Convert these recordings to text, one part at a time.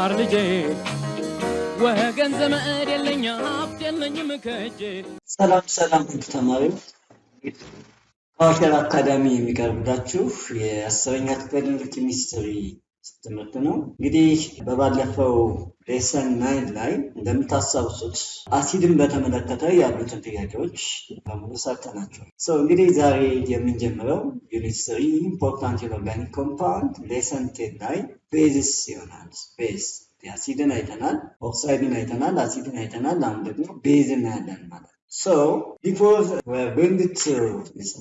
ማር ልጄ ወገን ዘመድ የለኝ ሀብት የለኝም ከእጄ። ሰላም ተማሪዎች፣ ከዋሸር አካዳሚ የሚቀርብላችሁ የአስረኛ ክፍል ኬሚስትሪ ትምህርት ነው። እንግዲህ በባለፈው ሌሰን 9 ላይ እንደምታስታውሱት አሲድን በተመለከተ ያሉትን ጥያቄዎች በሙሉ ሰርተናቸው። እንግዲህ ዛሬ የምንጀምረው ዩኒት 3 ኢምፖርታንት ኢንኦርጋኒክ ኮምፓውንድ ሌሰን 10 ላይ ቤዝስ ይሆናል። ቤዝ አሲድን አይተናል፣ ኦክሳይድን አይተናል፣ አሲድን አይተናል። አሁን ደግሞ ቤዝ እናያለን ማለት ነው። So before we're going to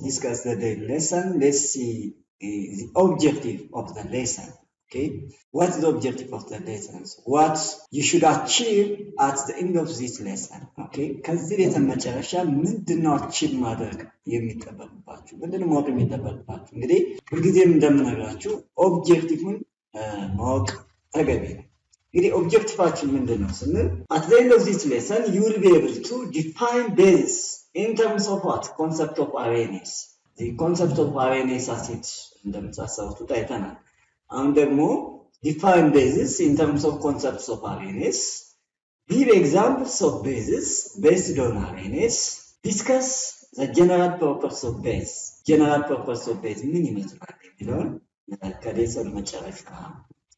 discuss the lesson, let's see the objective of the lesson. Okay, what's the objective of the lessons? What you should achieve at the end of this lesson? Okay, ከዚህ የተመጨረሻ ምንድነው achieve ማድረግ የሚጠበቅባችሁ? ምንድነው ማወቅ የሚጠበቅባችሁ? እንግዲህ ሁልጊዜም እንደምነግራችሁ ኦብጀክቲቭን ማወቅ ተገቢ ነው። እንግዲህ ኦብጀክቲቫችን ምንድነው ስንል at the end of this lesson you will be able to define bases in terms of what? Concept of Arrhenius. The concept of Arrhenius acid እንደምታስታውሱት አይተናል። አሁን ደግሞ define bases in terms of concepts of Arrhenius, give examples of bases based on Arrhenius, discuss the general purpose of base. General purpose of base ምን ይመስላል የሚለውን ከሌሰኑ መጨረሻ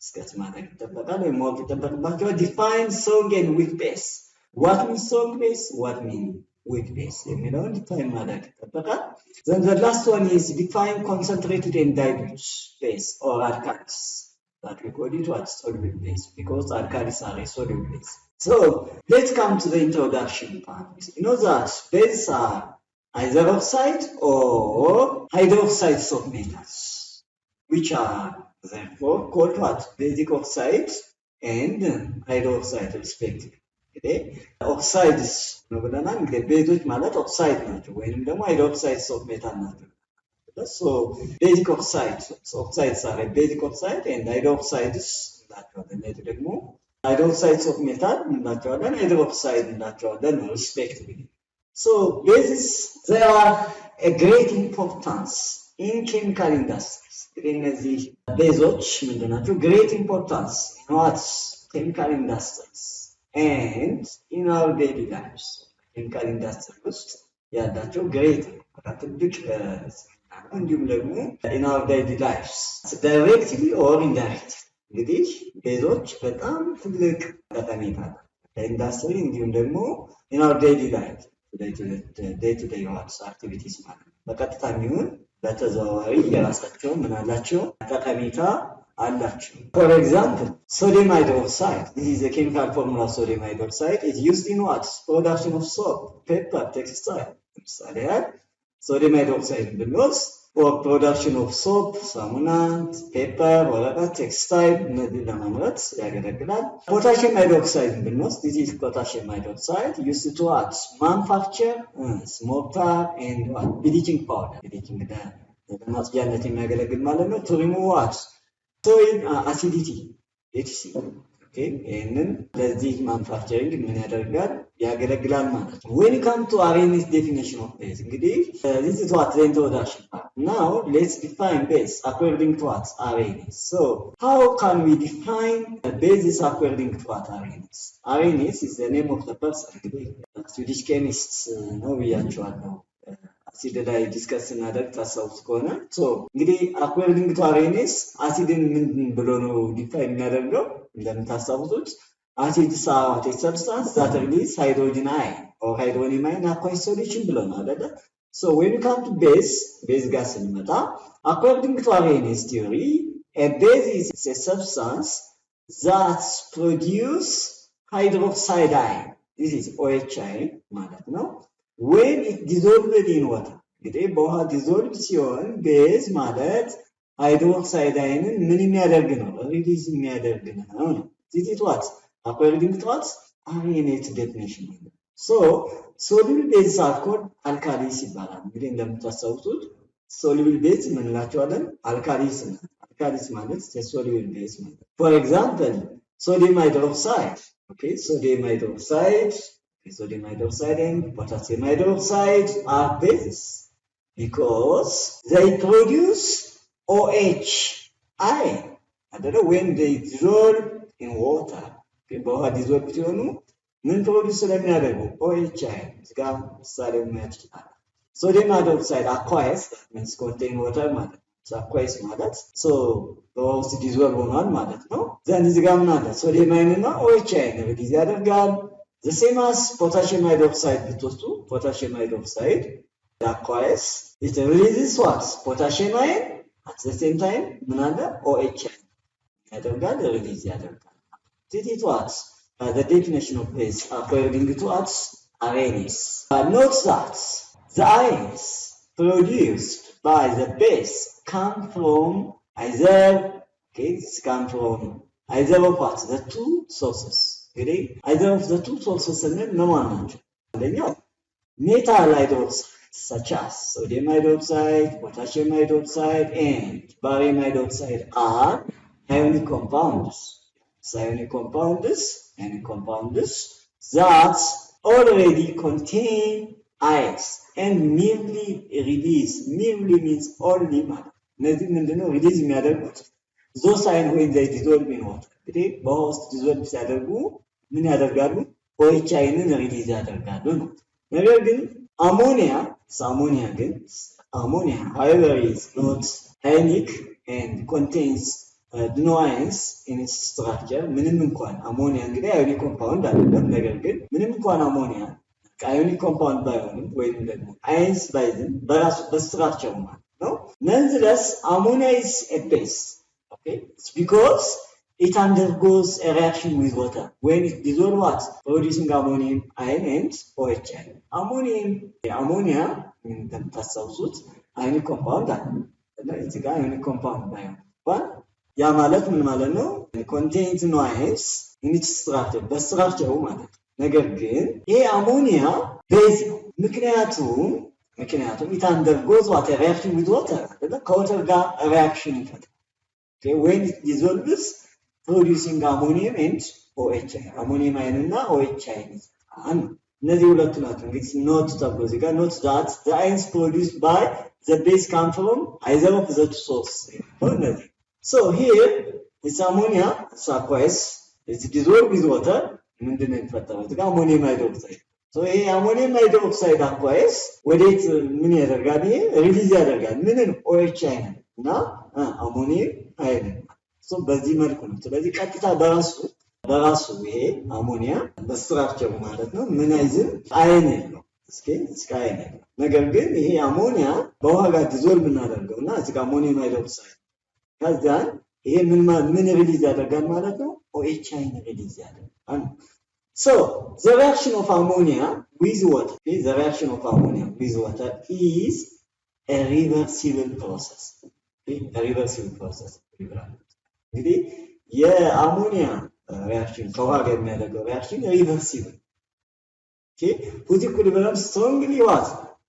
discuss ማድረግ ይጠበቃል ወይም ማወቅ ይጠበቅባቸዋል። define strong and weak base. What means strong base? What means weak base? የሚለውን define ማድረግ ይጠበቃል። Then the last one is define concentrated and dilute base or alkanes. That we call it what? Soluble base, because alkanes are a soluble base. So let's come to the introduction part. You know that bases are either oxide or hydroxides of metals, which are therefore called what? Basic oxides and hydroxide respectively. Okay, oxides ነው ብለናል። እንግዲህ ቤዞች ማለት ኦክሳይድ ናቸው ወይንም ደግሞ ሃይድሮክሳይድስ ኦፍ ሜታል ናቸው። So basic oxides, oxides are basic oxide and hydroxides ናቸዋለን። እነዚህ ደግሞ hydroxides of metal ናቸዋለን፣ hydroxide ናቸዋለን respectively. So bases, they are a great importance in chemical industries. እነዚህ ቤዞች ምንድናቸው? Great importance in what? Chemical industries and in our daily lives. Chemical industry ውስጥ ያላቸው great ትልቅ እንዲሁም ደግሞ in our daily lives directly or indirectly. እንግዲህ ቤዞች በጣም ትልቅ ጠቀሜታ አላቸው ለኢንዱስትሪ እንዲሁም ደግሞ in our daily life day to day activities ማለት ነው። በቀጥታ የሚሆን በተዘዋዋሪ የራሳቸው ምን አላቸው ጠቀሜታ አላቸው። For example, sodium hydroxide, this is the chemical formula of sodium hydroxide, is used in what? Production of soap, paper, textile. ለምሳሌ sodium hydroxide ብንወስድ for production of soap, ሳሙና፣ paper, ወረቀት፣ textile እነዚህ ለማምረት ያገለግላል። potassium hydroxide ብንወስድ this is potassium hydroxide used to what? Manufacture mortar and what? Bleaching powder. Bleaching ለማጽጃነት የሚያገለግል ማለት ነው። to remove what? soil acidity etc. Okay, ይህንን ለዚህ ማኑፋክቸሪንግ ምን ያደርጋል? ያገለግላል ማለት ነው። When it comes to Arrhenius definition of base, እንግዲህ this is what the introduction part. Now let's define base according to what? Arrhenius. So how can we define bases according to what? Arrhenius. Arrhenius is the name of the person. እንግዲህ Swedish chemist ነው ብያቸዋለሁ አሲድ ላይ ዲስከስ እናደርግ ታሳውስ ከሆነ እንግዲህ according to Arrhenius አሲድን ምን ብሎ ነው ዲፋይን የሚያደርገው? እንደምታስታውሱት acids are a substance that release hydrogen ion or hydronium ion aqueous solution ብሎ ነው አይደለ? So when we come to base ጋር ስንመጣ according to Arrhenius theory, a base is a substance that produce hydroxide ion. This is OHI ማለት ነው. When it dissolved in water, እንግዲህ በውሃ ዲዞልቭ ሲሆን ቤዝ ማለት ሃይድሮክሳይድ አይንን ምን የሚያደርግ ነው? ሪሊዝ የሚያደርግ ነው። This is what? According to what? Arrhenius definition. So soluble bases are called alkalis ይባላል። እንግዲህ እንደምታስታውሱት soluble base ምን እንላቸዋለን? alkalis ነው። alkalis ማለት soluble base ማለት። For example, sodium hydroxide. Okay, sodium hydroxide and potassium hydroxide are bases because they produce OH ion. I don't know when they dissolve in water በውሃ ዲዞልቭ ሲሆኑ ምን ፕሮዲውስ ስለሚያደርጉ OH እዚህ ጋር ምሳሌ ማየት ይችላል። ሶዲየም ሃይድሮክሳይድ aqueous that means contain water ማለት ነው። aqueous ማለት so በውሃ ውስጥ ዲዞልቭ ሆኗል ማለት ነው። ዘን እዚህ ጋር ምን አለ? ሶዲየም አይን እና OH አይን ሪሊዝ ያደርጋል። the same as potassium hydroxide ብትወስዱ potassium hydroxide aqueous it releases what? potassium ion at the same time ምን አለ? OH ያደርጋል ሪሊዝ ያደርጋል። Did it what? The definition of base according to what? Arrhenius. Note that the ions produced by the base come from either of what? The two sources. Okay? Either of the two sources and no one. Metal hydroxide such as sodium hydroxide, potassium hydroxide, and barium hydroxide are ionic compounds. Ionic compounds that already contain ions and merely release. Merely means only matter. Nothing release የሚያደርጉት those ions when they dissolve in water. እንግዲህ በውሃ ውስጥ ዲዞልቭ ሲያደርጉ ምን ያደርጋሉ? OH አይንን ሪሊዝ ያደርጋሉ ነው። ነገር ግን አሞኒያ however is not ionic and contains no ions in its structure. ምንም እንኳን አሞኒያ እንግዲህ አዮኒክ ኮምፓውንድ አይደለም። ነገር ግን ምንም እንኳን አሞኒያ አዮኒክ ኮምፓውንድ ባይሆንም ወይም ደግሞ አይንስ ባይዝም በራሱ በስትራክቸሩ ማለት ነው። nonetheless ammonia is a base. Okay, it's because it undergoes a reaction with water when it dissolves what? Producing ammonium ion and OH ion. Ammonia እንደምታስታውሱት አዮኒክ ኮምፓውንድ አለ እና እዚህ ጋር አዮኒክ ኮምፓውንድ ባይሆን ያ ማለት ምን ማለት ነው? contains no ions in its structure በስትራክቸሩ ማለት ነው። ነገር ግን ይሄ አሞኒያ ቤዝ ነው። ምክንያቱም it undergoes what? A reaction with water ከወተር ጋር reaction ይፈጥራል። Okay, when it dissolves producing ammonium and OH ammonium ion እና OH ion እነዚህ ሁለቱ ናቸው። እንግዲህ ኖት ተብሎ እዚህ ጋር ኖት that the ions produced by the base come from either of the two sources. So here this ammonia is aqueous, it's dissolved with water. ምንድነው የሚፈጠረው? እዚህ ጋር ammonium hydroxide. So ይሄ ammonium hydroxide aqueous ወዴት ምን ያደርጋል? ይሄ ሪሊዝ ያደርጋል ምንን? OH አይነት እና ammonium አይነት። So በዚህ መልኩ ነው። ስለዚህ ቀጥታ በራሱ ይሄ አሞኒያ በስትራክቸሩ ማለት ነው ምን አይዝም አይን ነው። እስኪ አይን ነው። ነገር ግን ይሄ አሞኒያ በውሃ ጋር ዲዞልቭ እናደርገውና እዚህ ጋር ammonium hydroxide ከዛን ይሄ ምን ሪሊዝ ያደርጋል ማለት ነው? OH አይን ሪሊዝ ያደርጋል። So the reaction of ammonia with water, the reaction of ammonia with water is a reversible process. A reversible process. እንግዲህ የአሞኒያ reaction ከውሃ ጋር የሚያደርገው reaction reversible. Okay, put equilibrium strongly what?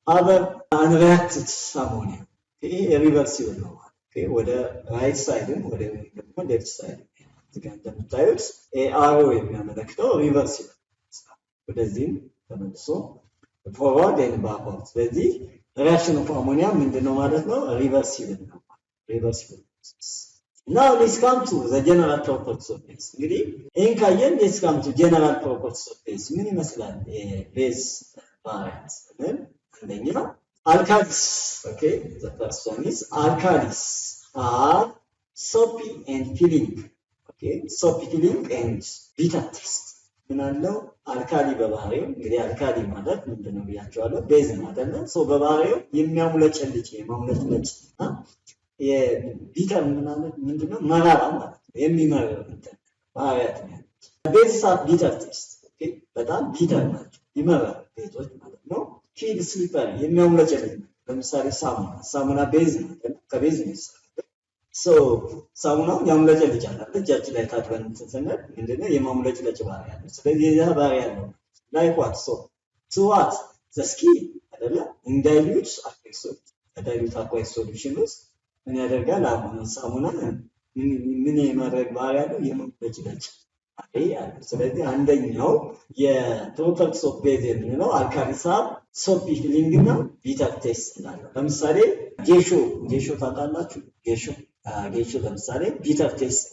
Other unreacted ammonia. Okay, reversible ነው። Okay, ወደ ራይት ሳይድም ወደ ሌፍት ሳይድ እዚህ ጋር እንደምታዩት አሮ የሚያመለክተው ሪቨርሲብል ወደዚህም ተመልሶ ፎርዋርድ ኤንድ ባክዋርድ። ስለዚህ ሪአክሽን ኦፍ አሞኒያ ምንድነው ማለት ነው? ሪቨርሲብል ነው። ሪቨርሲብል Now let's come to the general properties of base. እንግዲህ ይህን ካየን let's come to general properties of base. ምን ይመስላል ቤዝ ቫሪያንስ? አንደኛ alkalis. Okay, the first one is alkalis are soapy and filling. Okay, soapy filling and bitter taste. ምናለው አልካሊ በባህሪው እንግዲህ አልካሊ ማለት ምንድነው ብያቸዋለሁ? ቤዝ ማለት ነው። ሶ በባህሪው የሚያሙለጨልጭ የማሙለጭለጭ የቢተር ምንድነው? መራራ ማለት ነው። የሚመረር እንትን ባህሪያት ነው። ቤዝ ሳት ቢተር ቴስት። ኦኬ፣ በጣም ቢተር ናቸው፣ ይመራል ቤቶች ማለት ነው። ፊል ስሊፐር የሚያሙለጨልጭ ለምሳሌ ሳሙና ቤዝ ነው፣ ከቤዝ ነው የሚሰራው። ሶ ሳሙናው ያሙለጨልጫል። እጃችን ላይ ታጥበን ስንሰነድ ምንድነው? የማሙለጭለጭ ባህሪ ያለው። ስለዚህ የዛ ባህሪ ያለው ላይክ ዋት ሶ ቱ ዋት ዘ ስኪን አይደለ? እንዳይሉት አክሰፕት እንዳይሉት አኳይ ሶሉሽን ውስጥ ምን ያደርጋል? ሳሙና ምን የማድረግ ባህሪ ያለው? የማሙለጭለጭ ባህሪ ያለው። ስለዚህ አንደኛው የፕሮፐርቲስ ኦፍ ቤዝ የምንለው አልካሊስ ሃቭ ሶፒ ፊሊንግ እና ቢተር ቴስት እንዳለው። ለምሳሌ ጌሾ ታውቃላችሁ? ጌሾ ለምሳሌ ቢተር ቴስት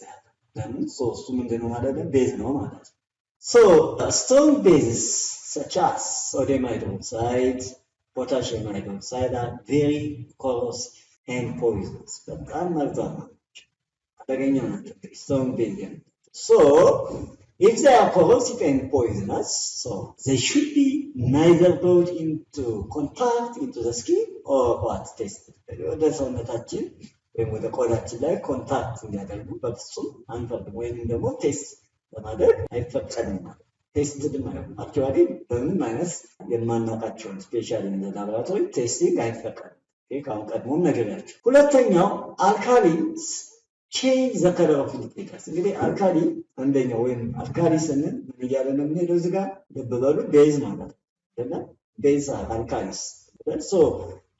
ለምን ሶስቱ ምንድነው ማለት ነው? ቤዝ ነው ማለት ነው። So strong bases such as sodium hydroxide, potassium hydroxide are very corrosive and poisonous. በጣም መርዛማ ናቸው፣ አደገኛ ናቸው strong bases. So if they are corrosive and poisonous, so they should be neither brought into contact into the skin or what tested. ወደ ሰውነታችን ወይም ወደ ቆዳችን ላይ ኮንታክት እንዲያደርጉ በፍጹም አንፈልግም፣ ወይም ደግሞ ቴስት ለማድረግ አይፈቀድም ማለት ቴስትድ ማለት አክቹዋሊ በምንም አይነት የማናውቃቸውን ስፔሻሊ እንደ ላቦራቶሪ ቴስቲንግ አይፈቀድም። ከአሁን ቀድሞም ነገራቸው። ሁለተኛው አልካሊንስ ቼንጅ ዘ ከለር ኦፍ ኢንዲኬተርስ። እንግዲህ አልካሊ አንደኛው ወይም አልካሊ ስንል ምን እያለ ነው የምንሄደው? እዚህ ጋር ልብ በሉ ቤዝ ማለት ነው። ቤዝ አልካሊስ ሶ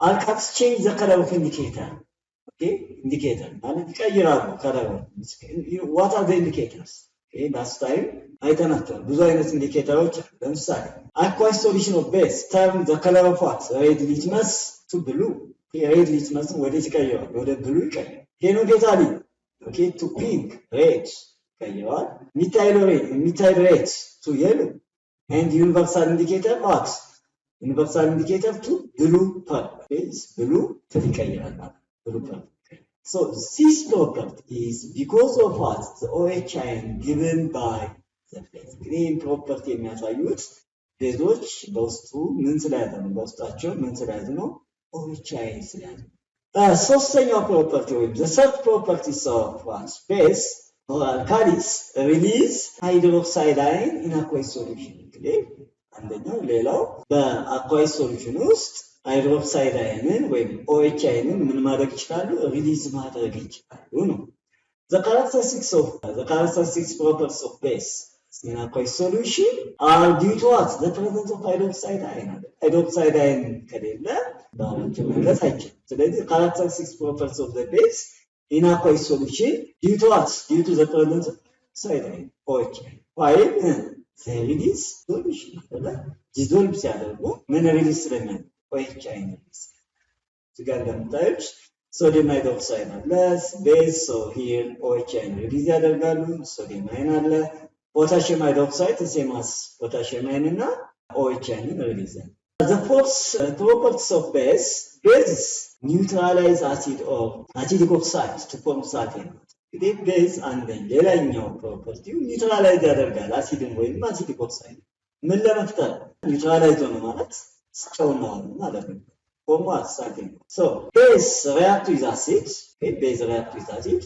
አልካሊስ ቼንጅ ዘ ከለር ኦፍ ኢንዲኬተር። ኢንዲኬተር ማለት ይቀይራሉ ከለር። ዋት አር ዘ ኢንዲኬተርስ? ላስት ታይም አይተናቸዋል። ብዙ አይነት ኢንዲኬተሮች አሉ። ለምሳሌ አኳስ ሶሉሽን ኦፍ ቤዝ ተርን ዘ ከለር ኦፍ ዋት ሬድ ሊትመስ ቱ ብሉ። ሬድ ሊትመስን ወዴት ይቀይራል? ወደ ብሉ ይቀይራል። ሄኖጌታሊ ቱ ፒንክ ሬድ ይቀይራል። ሚታይል ሬድ ቱ የሎ ኤንድ ዩኒቨርሳል ኢንዲኬተር ዋት ዩኒቨርሳል ኢንዲኬተር ቱ ብሉ ፐርፕል ብሉ ትል ይቀይራል ማለት ብሉ ፐርፕል። So this property is because of what the OH ion given by the base. Green property የሚያሳዩት ቤዞች በውስጡ ምን ስለያዘ ነው? በውስጣቸው ምን ስለያዘ ነው? OH ion ስለያዘ። ሶስተኛው ፕሮፐርቲ ወይም the third properties of what base or alkalis release hydroxide ion in aqueous solution. እንግዲህ አንደኛው ሌላው በአኳይስ ሶሉሽን ውስጥ ሃይድሮክሳይድ አይንን ወይም OH አይንን ምን ማድረግ ይችላሉ? ሪሊዝ ማድረግ ይችላሉ ነው። The characteristics properties of base in aqueous solution are due to what? The presence of hydroxide ion. Hydroxide ion ከሌለ ባላቸው ማለት አይችልም። ስለዚህ characteristics properties of the base in aqueous solution due to what? Due to the presence of hydroxide ion OH. While they release solution dissolve ሲያደርጉ ምን ሪሊዝ ስለሚያደርጉ OH ion release. እዚህ ጋር እንደምታዩት ሶዲየም ሃይድሮክሳይድ አለ ቤዝ ሶ ሂር OH ion ሪሊዝ ያደርጋሉ። ሶዲየም አይን አለ። ፖታሺየም ሃይድሮክሳይድ ሴማስ ፖታሺየም አይን እና OH ion ሪሊዝ ያደርጋሉ። The fourth properties of base neutralize acid or acidic oxides to form sulfate. እንግዲህ ቤዝ አንደኛ ሌላኛው ፕሮፐርቲው ኒውትራላይዝ ያደርጋል አሲድን ወይም አሲዲክ ኦክሳይድ ምን ለመፍጠር ኒውትራላይዝ ሆነ ማለት ጨውና ማለት ነው። ፎርማት ሳልቲንግ ሶ ቤዝ ሪአክት ዊዝ አሲድ ቤዝ ሪአክት ዊዝ አሲድ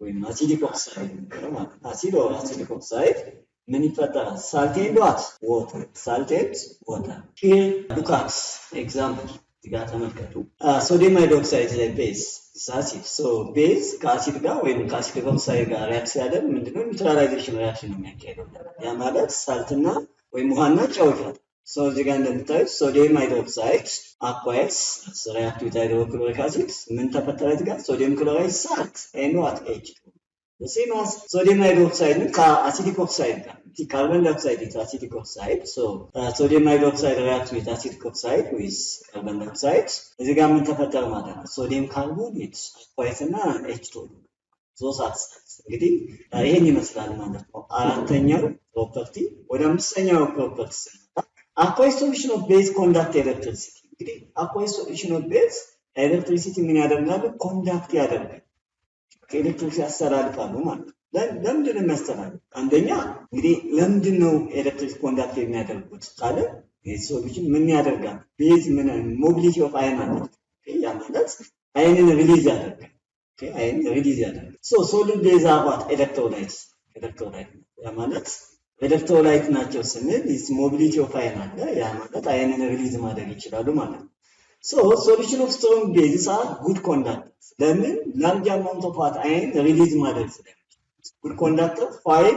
ወይም አሲዲክ ኦክሳይድ ነው ማለት አሲድ ኦር አሲዲክ ኦክሳይድ ምን ይፈጠራል? ሳልቴንድ ዋት ዋተር ሳልቴንድ ዋተር ሂር ሉክ አት ኤግዛምፕል ጋር ተመልከቱ። ሶዲየም ሃይድሮክሳይድ ላይ ቤዝ አሲድ ሶ ቤዝ ከአሲድ ጋር ወይም ከአሲዲክ ኦክሳይድ ጋር ሪአክት ሲያደርግ ምንድነው ኒውትራላይዜሽን ሪአክሽን ነው የሚያካሂደው። ያ ማለት ሳልትና ወይም ውሃና ጨው ይፈጥራል። ሶ እዚህ ጋር እንደምታዩት ሶዲየም ሃይድሮክሳይድ አኳየስ ሪአክት ዊዝ ሃይድሮክሎሪክ አሲድ ምን ተፈጠረ? እዚህ ጋር ሶዲየም ክሎራይድ ሳልት ኤንድ ዋት H2 በሲማስ ሶዲየም ሃይድሮክሳይድ ከአሲዲክ ኦክሳይድ ጋር ካርቦን ዳይኦክሳይድ is acidic oxide so sodium hydroxide reacts with acidic oxide with carbon dioxide እዚህ ጋር ምን ተፈጠረ ማለት ነው? ሶዲየም ካርቦኔት አኳየስ እና H2 ሶስት አክሳይድስ እንግዲህ ይሄን ይመስላል ማለት ነው። አራተኛው ፕሮፐርቲ ወደ አምስተኛው ፕሮፐርቲ ስንመጣ aqueous solution of base conduct electricity። እንግዲህ aqueous solution of base ኤሌክትሪሲቲ ምን ያደርጋሉ? ኮንዳክት ያደርጋሉ፣ ኤሌክትሪሲቲ ያስተላልፋሉ ማለት ነው። ለምንድን ነው የሚያስተላልፉት? አንደኛ እንግዲህ ለምንድን ነው ኤሌክትሪክ ኮንዳክት የሚያደርጉት ካለ ሶሉሽን ምን ያደርጋል? ቤዝ ምን ሞቢሊቲ ኦፍ አየን አለ። ያ ማለት አየንን ሪሊዝ ያደርጋል። አየን ሪሊዝ ያደርጋል። ሶሊድ ቤዝ አባት ኤሌክትሮላይት ያ ማለት ኤሌክትሮላይት ናቸው ስንል ሞቢሊቲ ኦፍ አየን አለ። ያ ማለት አየንን ሪሊዝ ማድረግ ይችላሉ ማለት ነው። Solution of strong bases are good conductors. ለምን large amount of what ion release ማድረግ ስለሚችል good conductor while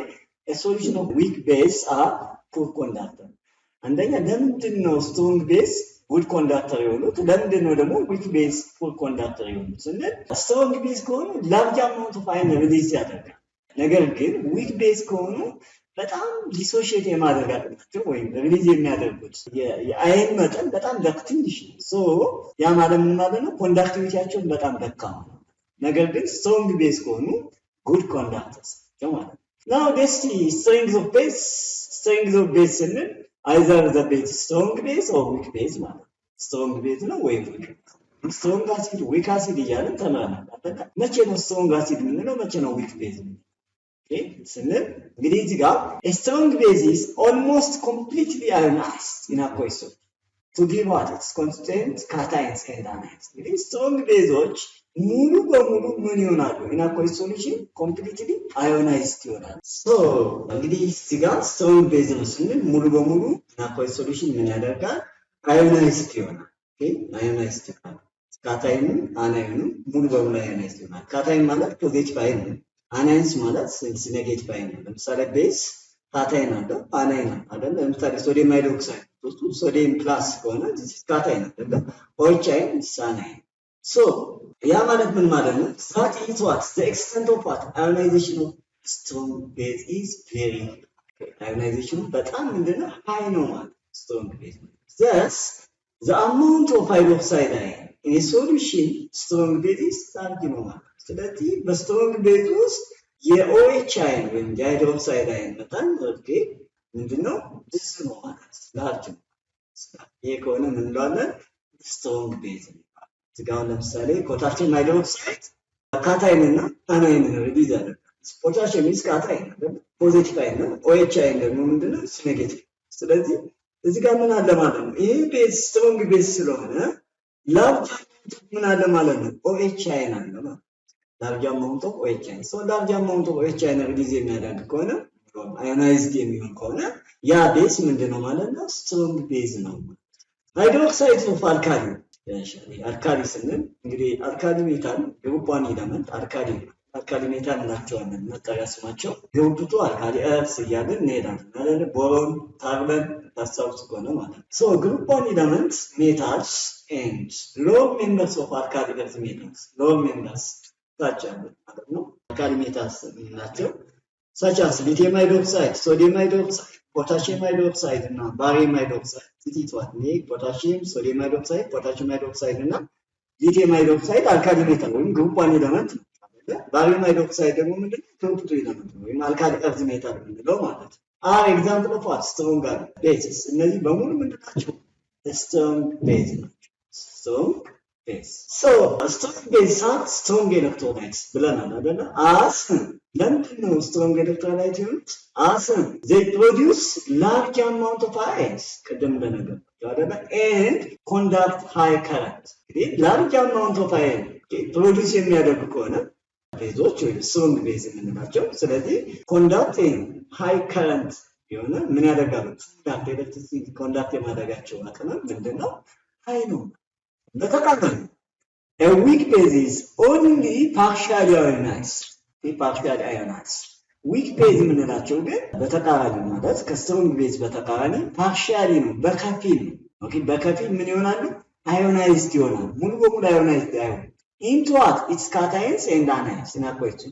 a solution of weak base are poor conductor። አንደኛ ለምንድን ነው strong base good conductor የሆኑት? ለምንድን ነው ደግሞ weak base poor conductor የሆኑት ስንል strong base ከሆኑ large amount of ion release ያደርጋል። ነገር ግን weak base ከሆኑ በጣም ዲሶሺየት የማድረግ አቅማቸው ወይም ሪሊዝ የሚያደርጉት የአየን መጠን በጣም ትንሽ ነው። ያ ማለት ምን ማለት ነው? ኮንዳክቲቪቲያቸው በጣም ደካማ ነው። ነገር ግን ስትሮንግ ቤዝ ከሆኑ good conductors ማለት ነው። now let's see strength of base ስንል either the base strong base or weak base ማለት ነው። strong base ነው ወይም weak strong acid weak acid እያለን ተምረናል። መቼ ነው strong acid የምንለው? መቼ ነው weak base ስንል እንግዲህ እዚህ ጋር a strong base is almost completely ionized in aqueous solution to give what its constant cations and anions። እንግዲህ strong baseዎች ሙሉ በሙሉ ምን ይሆናሉ? in aqueous solution completely ionized ይሆናሉ። so እንግዲህ እዚህ ጋር strong base ነው ስንል ሙሉ በሙሉ in aqueous solution ምን ያደርጋል? ionized ይሆናል። ionized ይሆናል። ካታይኑ አናይኑ ሙሉ በሙሉ ionized ይሆናል። ካታይን ማለት ፖዚቲቭ አይን ነው። አናይንስ ማለት ኔጌቲቭ አይን ነው። ለምሳሌ ቤዝ ካታይን አለው አናይን አይደል? ለምሳሌ ሶዲየም ሃይድሮክሳይድ ሶዲየም ፕላስ ከሆነ ካታይን አይደል? ኦኤች አይን አናይን። ሶ ያ ማለት ምን ማለት ነው? that is what the extent of what ionization of strong base is very ionization በጣም ምንድነው ሃይ ነው ማለት strong base thus the amount of hydroxide ion in a solution strong base is large ነው ማለት ስለዚህ በስትሮንግ ቤዝ ውስጥ የኦኤች አይን ወይም የሃይድሮክሳይድ አይን መጠን ምንድነው? ብዙ ነው ማለት ላርጅ ነው። ይሄ ከሆነ ምን እንለዋለን? ስትሮንግ ቤዝ ነው። እዚህ ጋር ለምሳሌ ፖታሺየም ሃይድሮክሳይድ ካታይን እና አናይን ነው ሪሊዝ ያደርጋል። ፖታሺየም ኢዝ ካታይን ነው፣ ፖዚቲቭ አይን ነው። ኦኤች አይን ደግሞ ምንድነው? ኔጌቲቭ። ስለዚህ እዚህ ጋር ምን አለ ማለት ነው? ይሄ ቤዝ ስትሮንግ ቤዝ ስለሆነ ላርጅ ምን አለ ማለት ነው? ኦኤች አይን አለ ማለት large amount of OH ion. So large amount of OH ion ሪሊዝ የሚያደርግ ከሆነ አዮናይዝድ የሚሆን ከሆነ ያ ቤዝ ምንድነው ማለት ነው? ስትሮንግ ቤዝ ነው። ሃይድሮክሳይድ ኦፍ አልካሊ አልካሊ ስንል እንግዲህ አልካሊ ሜታል ግሩፕ 1 ኤሌመንት አልካሊ ሜታል እንላቸዋለን። መጠሪያ ስማቸው ግሩፕ 2 አልካሊ እርስ እያልን እንሄዳለን አይደል? ቦሮን ካርበን ታስታውሱ ከሆነ ማለት ነው። ሶ ግሩፕ 1 ኤሌመንት ሜታልስ ኤንድ ሎው ሜምበርስ ኦፍ አልካሊ እርስ ሜታልስ ሎው ሜምበርስ ማለት ነው። አልካሊ ሜታልስ ናቸው። such as lithium hydroxide, sodium hydroxide, potassium hydroxide እና barium hydroxide ትይቷል። ይሄ potassium, sodium hydroxide, potassium hydroxide እና lithium hydroxide አልካሊ ሜታል ወይም ግሩፕ 1 ኤሌመንት ነው። barium hydroxide ደግሞ ምንድነው? ግሩፕ 2 ኤሌመንት ነው ወይም አልካሊ እርዝ ሜታል ነው ማለት ነው። ኤግዛምፕል ኦፍ what strong bases እነዚህ በሙሉ ምንድናቸው? strong base ናቸው። strong base. So strong base have strong electrolytes ብለናል አይደል? as ለምንድነው strong electrolyte የሆኑት? as they produce large amount of ions ቅድም እንደነገርኩት አይደል? and conduct high current. እንግዲህ large amount of ion ፕሮዲውስ የሚያደርጉ ከሆነ ቤዞች ወይ strong base የምንላቸው ስለዚህ conducting high current የሆነ ምን ያደርጋሉ? ኤሌክትሪሲቲ ኮንዳክት የማድረጋቸው አቅም ምንድነው? ሃይ ነው። በተቃራኒ a weak base is only partially ionized. partially ionized. weak base የምንላቸው ግን በተቃራኒ ማለት ከስትሮንግ ቤዝ በተቃራኒ partially ነው፣ በከፊል ነው። ኦኬ በከፊል ምን ይሆናሉ? ionized ይሆናሉ። ሙሉ በሙሉ ionized አይሆንም። into what? its cations and anions in aqueous.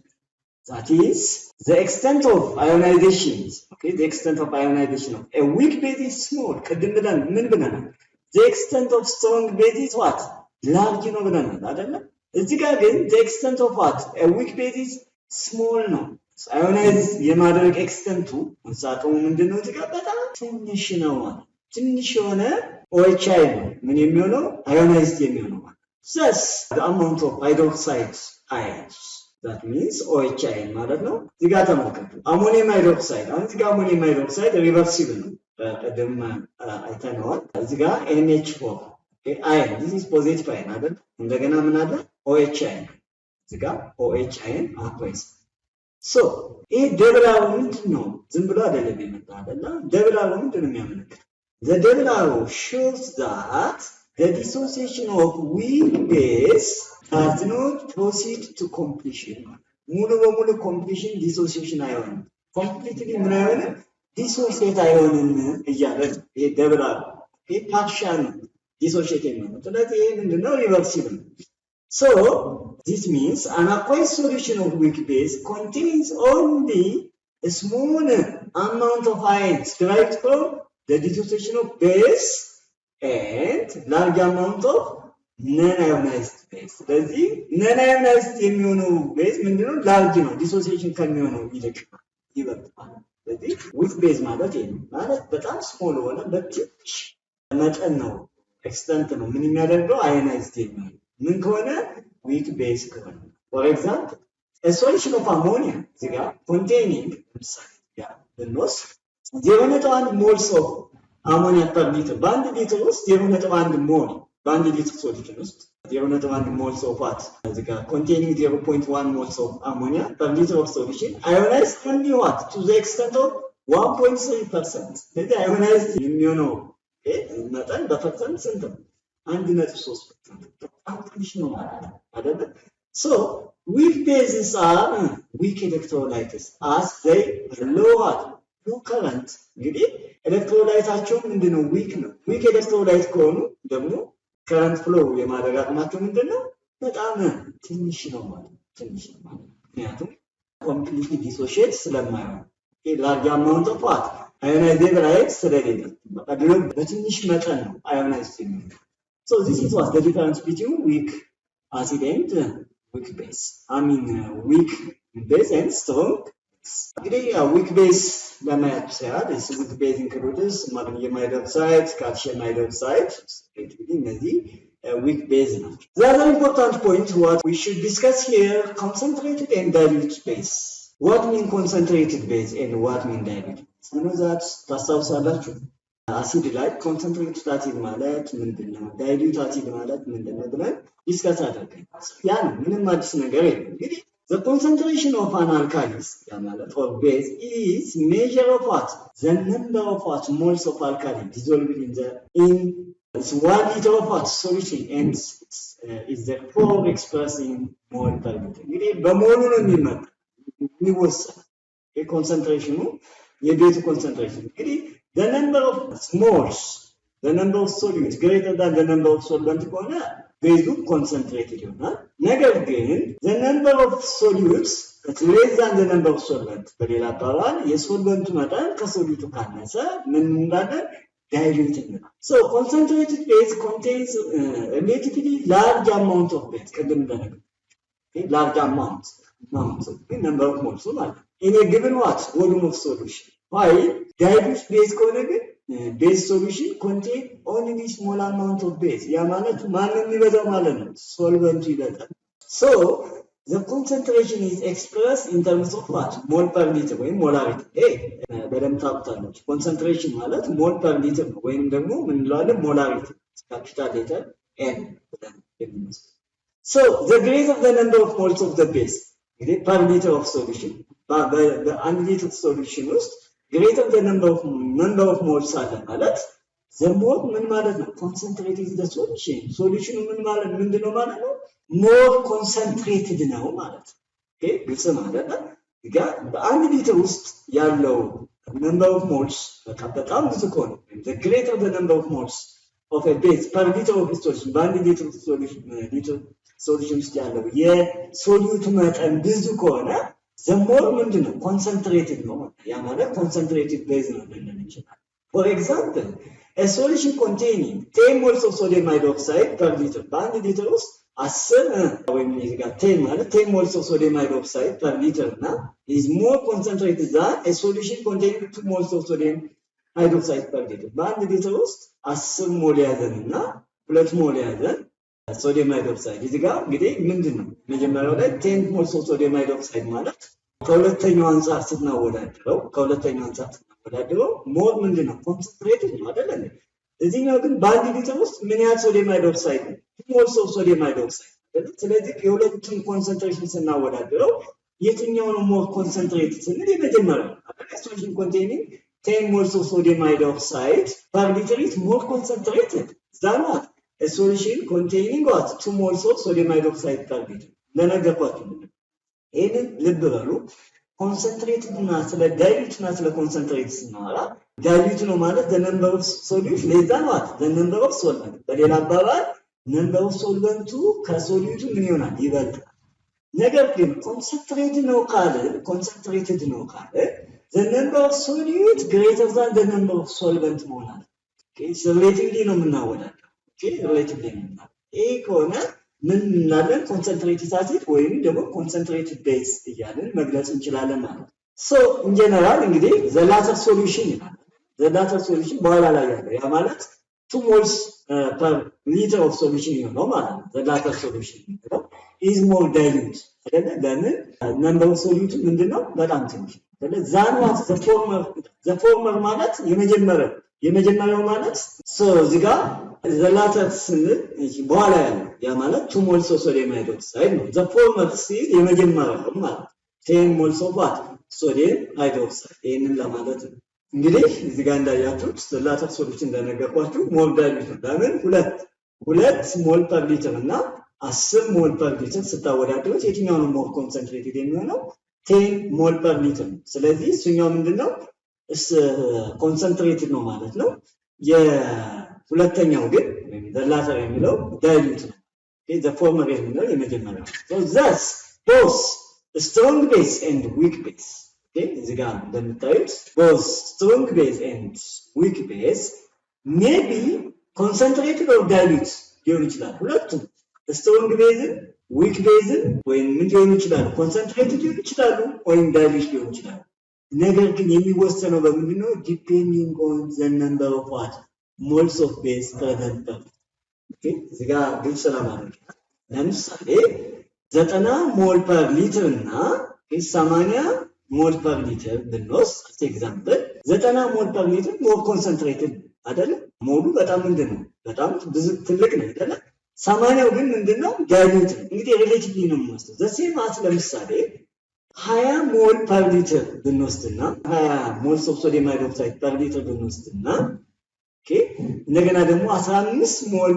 That is the extent of ionization. Okay, the extent of ionization of a weak base is small. ቅድም ብለን ምን ብለናል? the extent of strong base is what? large ነው ብለናል አይደለ? እዚህ ጋር ግን the extent of what? a weak base is small ነው። ionize የማድረግ ኤክስተንቱ አቅሙ ምንድነው? እዚህ ጋር በጣም ትንሽ ነው ማለት ትንሽ የሆነ OH ነው ምን የሚሆነው? ionized የሚሆነው ማለት thus the amount of hydroxide ions that means OH ion ማለት ነው። እዚህ ጋር ተመልከቱ አሞኒየም ሃይድሮክሳይድ አሁን እዚህ ጋር አሞኒየም ሃይድሮክሳይድ ሪቨርሲብል ነው ቀደም አይተነዋል። እዚህ ጋር NH4 ion this is positive ion አይደል? እንደገና ምን አለ? OH ion እዚህ ጋር OH ion aqueous so ይሄ ደብላው ምንድነው? ዝም ብሎ አይደለም የመጣው አይደል? ደብላው ምንድነው የሚያመለክተው? the double arrow shows that the dissociation of weak base does not proceed to completion. ሙሉ በሙሉ completion dissociation አይሆንም። completely ምን አይሆንም? dissociate አይሆንም እያለ ይሄ ደብል አሮ ይሄ ፓርሻል dissociate የሚሆነው ስለዚህ ይሄ ምንድነው? reversible. So this means an aqueous solution of weak base contains only a small amount of ions derived from the dissociation of base and large amount of ነን አዮናይዝድ ቤዝ። ስለዚህ ነን አዮናይዝድ የሚሆነው ቤዝ ምንድነው? ላርጅ ነው፣ ዲሶሲዬሽን ከሚሆነው ይልቅ ይበልጣል። ስለዚህ ዊክ ቤዝ ማለት ይሄ ነው። ማለት በጣም ስሞል ሆነ በትንሽ መጠን ነው ኤክስተንት ነው ምን የሚያደርገው አዮናይዝድ የሚሆነው ምን ከሆነ ዊክ ቤዝ ከሆነ። ፎር ኤግዛምፕል a solution of ammonia እዚህ ጋር containing ለምሳሌ ጋር ብንወስድ 0.1 moles of ammonia per liter በአንድ ሊትር ውስጥ 0.1 ሞል በአንድ ሊትር ሶሉሽን ውስጥ 0.1 moles of what እዚህ ጋር containing 0.1 moles of ammonia per liter of solution ionized only what to the extent of 1.3%. ስለዚህ ionized የሚሆነው መጠን በፐርሰንት ስንት ነው? 1.3%. በጣም ትንሽ ነው ማለት አይደለ? So weak bases are weak electrolytes as they low what low current. እንግዲህ ኤሌክትሮላይታቸው ምንድነው? ዊክ ነው። ዊክ ኤሌክትሮላይት ከሆኑ ደግሞ ከረንት ፍሎ የማድረግ አቅማቸው ምንድነው? በጣም ትንሽ ነው ማለት ትንሽ ነው ማለት ምክንያቱም ኮምፕሊትሊ ዲሶሺየት ስለማይሆን ላርጅ አማውንት ኦፍ ዋት አዮናይዝድ ላይት ስለሌለ በትንሽ መጠን ነው አዮናይዝድ የሚሆነው። So this is what the difference between weak acid and weak base. I mean weak base and strong. እንግዲህ weak base ለማየት ይችላል። this weak base includes magnesium hydroxide, calcium hydroxide. እንግዲህ እነዚህ weak base ናቸው። The other important point what we should discuss here concentrated and dilute base. What mean concentrated base and what mean dilute? You know that ታስታውሳላችሁ? አሲድ ላይ ኮንሰንትሬትድ አሲድ ማለት ምንድነው? ዳይሉት አሲድ ማለት ምንድነው ብለን ዲስከስ አድርገን ያን ምንም አዲስ ነገር የለም። እንግዲህ the concentration of an alkali ያ ማለት or base is measure of what the number of what moles of alkali dissolved in it's 1 liter of what solution and is therefore expressed in mole per liter. እንግዲህ በሞሉ ነው የሚወሰን የኮንሰንትሬሽኑ የቤቱ ኮንሰንትሬሽን እንግዲህ the number of moles, the number of solutes greater than the number of solvent ከሆነ ቤዙ ኮንሰንትሬትድ ይሆናል። ነገር ግን the number of solutes less than the number of solvent በሌላ አባባል የሶልቨንቱ መጠን ከሶሉቱ ካነሰ ምን እንዳለን dilute ነው። So concentrated base contains relatively large amount of base ቅድም እንደነገርኩ large amount number of moles ማለት in a given what volume of solution. While dilute base ከሆነ ግን base solution contain only small amount of base ያ ማለት ማንም የሚበዛው ማለት ነው ሶልቨንቱ ይበዛል። So the concentration is expressed in terms of what mole per liter ወይም molarity በደንብ ታውቁታላችሁ። concentration ማለት mole per liter ነው ወይም ደግሞ ምን እንለዋለን molarity capital letter n ብለን የምንወስደው። So the greater the number of moles of the base እንግዲህ per liter of solution በአንድ ሊትር ሶሉሽን ውስጥ greater the number of moles አለ ማለት the more ምን ማለት ነው concentrated the solution solution ምን ማለት ምንድነው ማለት ነው more concentrated ነው ማለት ኦኬ ግልጽ ማለት ነው። በአንድ ሊትር ውስጥ ያለው number of moles በጣም ብዙ ከሆነ the greater the number of moles of a base per liter of solution በአንድ ሊትር ሶሉሽን ውስጥ ያለው የሶሉቱ መጠን ብዙ ከሆነ the more ምንድነው concentrated ነው ያ ማለት concentrated base ነው ልንል እንችላለን። For example a solution containing 10 moles of sodium hydroxide per liter በአንድ ሊትር ውስጥ 10 ወይም እዚህ ጋር 10 ማለት 10 moles of sodium hydroxide per liter እና is more concentrated than a solution containing 2 moles of sodium hydroxide per liter በአንድ ሊትር ውስጥ 10 ሞል ያዘንና 2 ሞል ያዘን ሶዲየም ሃይድሮክሳይድ እዚህ ጋር እንግዲህ ምንድነው መጀመሪያው ላይ 10 moles of sodium hydroxide ማለት ከሁለተኛው አንፃር ስናወዳድረው ሞር ምንድነው ኮንሰንትሬትድ ነው አይደል እንዴ? እዚህኛው ግን በአንድ ሊትር ውስጥ ምን ያህል ሶዲየም ሃይድሮክሳይድ ነው? 2 moles of sodium hydroxide አይደል? ስለዚህ የሁለቱን ኮንሰንትሬሽን ስናወዳድረው የትኛው ነው ሞር ኮንሰንትሬትድ ስንል የመጀመሪያው solution containing 10 moles of sodium hydroxide per liter is more concentrated than what a solution containing what 2 moles of sodium hydroxide per liter ለነገርኳችሁ ይሄንን ልብ በሉ። ኮንሰንትሬትድ እና ስለ ዳይሉት እና ስለ ኮንሰንትሬት ስናወራ ዳይሉት ነው ማለት the number of solute less than what the number of solvent በሌላ አባባል number of solvent ከሶሉቱ ምን ይሆናል ይበልጣል። ነገር ግን ኮንሰንትሬትድ ነው ካለ the number of solute greater than the number of solvent መሆናል። ኦኬ ሪሌቲቭሊ ነው የምናወዳደው። ኦኬ ሪሌቲቭሊ ነው ይሄ ከሆነ ምን እንላለን? ኮንሰንትሬትድ አሲድ ወይም ደግሞ ኮንሰንትሬትድ ቤዝ እያልን መግለጽ እንችላለን ማለት ነው። ሶ ኢን ጀነራል እንግዲህ ዘ ላተር ሶሉሽን ይላል። ዘ ላተር ሶሉሽን በኋላ ላይ ያለው ያ ማለት 2 moles per liter of solution ነው ማለት ነው። ዘ ላተር ሶሉሽን ነው is more dilute አይደለ? ለምን ነምበር ሶሉቱ ምንድነው? በጣም ትንሽ አይደለ? ዛን ዋት ዘ ፎርመር ማለት የመጀመሪያው ማለት ሶ እዚህ ጋር ዘ ላተር ስንል በኋላ ያለው ያ ማለት 2 moles of sodium hydroxide ነው። ዘ ፎርመር ሲል የመጀመሪያው ማለት 10 moles of what? sodium hydroxide ይሄንን ለማለት ነው። እንግዲህ እዚህ ጋር እንዳያችሁት ዘ ላተር ሶሉሽን እንደነገርኳችሁ ሞር ዳይሉት ነው። ለምን ሁለት ሞል ፐር ሊትር እና 10 ሞል ፐር ሊትር ስታወዳድሩት የትኛው ነው ሞር ኮንሰንትሬትድ የሚሆነው? 10 ሞል ፐር ሊትር ነው። ስለዚህ እሱኛው ምንድነው ኮንሰንትሬትድ ነው ማለት ነው። የሁለተኛው ግን ዘ ላተር የሚለው ዳይሉት ነው። ዘ ፎርመር የሚለው የመጀመሪያው ነው። thus both strong base and weak base እዚህ ጋር እንደምታዩት both strong base and weak base may be concentrated or dilute ሊሆን ይችላል። ሁለቱም ስትሮንግ ቤዝን ዊክ ቤዝን ወይም ምን ሊሆኑ ይችላሉ? ኮንሰንትሬትድ ሊሆኑ ይችላሉ ወይም ዳይሉት ሊሆኑ ይችላሉ። ነገር ግን የሚወሰነው በምንድነው? ዲፔንዲንግ ኦን ዘ ነምበር ኦፍ ዋት ሞልስ ኦፍ ቤዝ ፕሬዘንት። እዚህ ጋር ግልጽ ለማድረግ ለምሳሌ 90 ሞል ፐር ሊትር እና 80 ሞል ፐር ሊትር ብንወስድ ኤግዛምፕል 90 ሞል ፐር ሊትር ሞር ኮንሰንትሬትድ አይደለ? ሞሉ በጣም ምንድነው? በጣም ብዙ ትልቅ ነው አይደለ? 80ው ግን ምንድነው? ዳይሉት ነው። እንግዲህ ሪሌቲቭሊ ነው የምንወስደው። ዘሴም አስ ለምሳሌ 20 ሞል ፐር ሊትር ብንወስድና 20 ሞልስ ኦፍ ሶዲየም ሃይድሮክሳይድ ፐር ሊትር ብንወስድና እንደገና ደግሞ 15 ሞል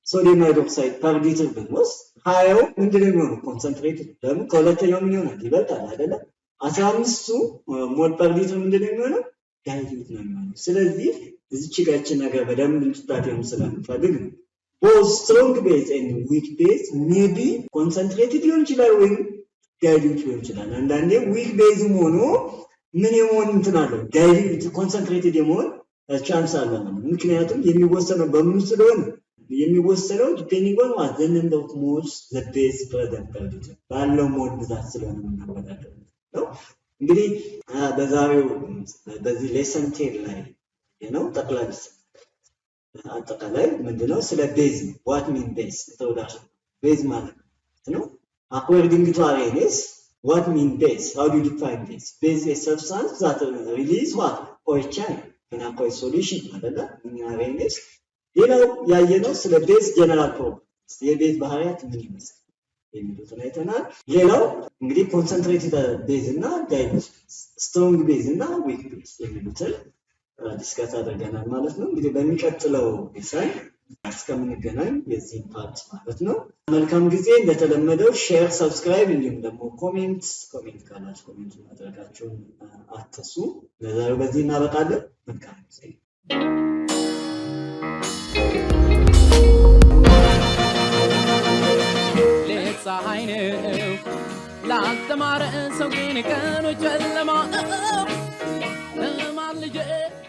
ሶዲየም ሃይድሮክሳይድ ፐር ሊትር ብንወስድ 20ው ምንድነው የሚሆነው? ኮንሰንትሬትድ። ለምን? ከሁለተኛው ምን ይሆናል? ይበልጣል አይደለ? 15ቱ ሞል ፐር ሊትር ምንድነው የሚሆነው? ዳይሉት ነው የሚሆነው። ስለዚህ እዚች ጋር ነገር በደንብ እንድታጤኑ ስለምፈልግ ነው። both strong base and weak base may be concentrated ሊሆን ይችላል ወይም ዳይሉት ሊሆን ይችላል። አንዳንዴ weak base ሆኖ ምን የሆን እንትን አለው? ዳይሉት ኮንሰንትሬትድ የመሆን ቻንስ አለው። ምክንያቱም የሚወሰነው በምን ስለሆነ የሚወሰነው ዲፔንዲንግ ኦን ዋት ዘ ነምበር ኦፍ ሞልስ ዘ ቤዝ ፕሬዘንት ባለው ሞል ብዛት ስለሆነ የምናወዳደረው ነው። እንግዲህ በዛሬው በዚህ ሌሰን 10 ላይ ነው ጠቅላላ አጠቃላይ ምንድነው ስለ ቤዝ what mean base introduction ቤዝ ማለት ነው። according to Arrhenius what mean base? How do you define base? Base is a substance that release what? OH in aqueous solution አይደለ? Arrhenius ሌላው ያየነው ስለ ቤዝ ጀነራል ፕሮፐርቲስ የቤዝ ባህሪያት ምን ይመስላል የሚሉትን አይተናል። ሌላው እንግዲህ ኮንሰንትሬትድ ቤዝ እና ዳይሉት ስትሮንግ ቤዝ እና ዊክ ቤዝ የሚሉትን ዲስከስ አድርገናል ማለት ነው። እንግዲህ በሚቀጥለው ዲዛይን እስከምንገናኝ የዚህ ፓርት ማለት ነው። መልካም ጊዜ። እንደተለመደው ሼር፣ ሰብስክራይብ እንዲሁም ደግሞ ኮሜንት ካላችሁ ኮሜንት ማድረጋችሁን አትርሱ። ለዛሬው በዚህ እናበቃለን። መልካም ጊዜ። ፀሐይ ነው ላስተማረ ሰው ግን ቀኑ ጨለማ